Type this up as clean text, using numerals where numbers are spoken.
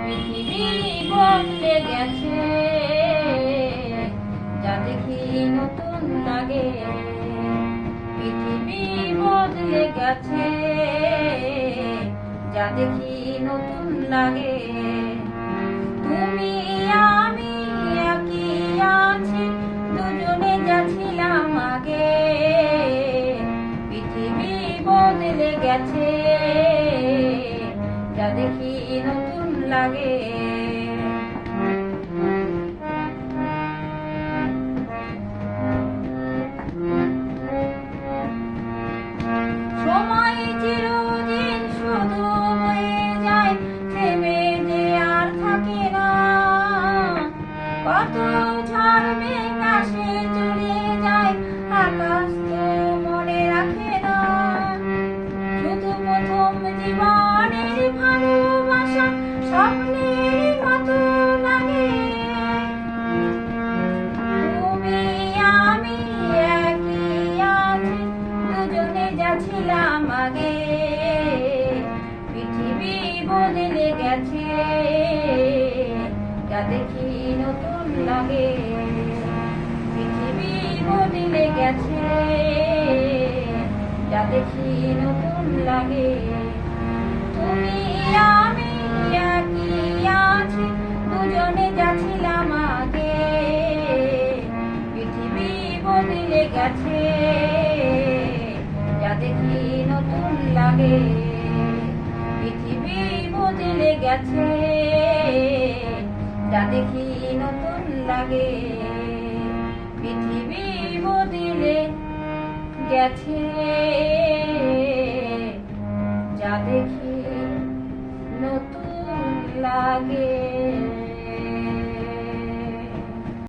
পৃথিবী বদলে গেছে, যা দেখি নতুন লাগে। পৃথিবী বদলে গেছে, যা দেখি নতুন লাগে। তুমি আমি একই আছি, দুজনে যাচ্ছিলাম আগে। পৃথিবী বদলে গেছে, যা দেখি নতুন লাগে। সময় চিরদিন শুধু বয়ে যায়, থেমে যে আর থাকে না। কত ঝড় মেঘ আসে চলে যায়, আকাশ তো মনে রাখে না। শুধু প্রথম জীবনের ভালোবাসা স্বপ্নের মতো লাগে। তুমি আমি একই আছি, দুজনে যাচ্ছিলাম আগে। পৃথিবী বদলে গেছে, যা দেখি নতুন লাগে। পৃথিবী বদলে গেছে, যা দেখি নতুন লাগে। তুমি আমি একই আছি, দুজনে যাচ্ছিলাম আগে। পৃথিবী বদলে গেছে, যা দেখি নতুন লাগে। পৃথিবী বদলে গেছে, যা দেখি নতুন লাগে। পৃথিবী বদলে গেছে, যা দেখি নতুন লাগে।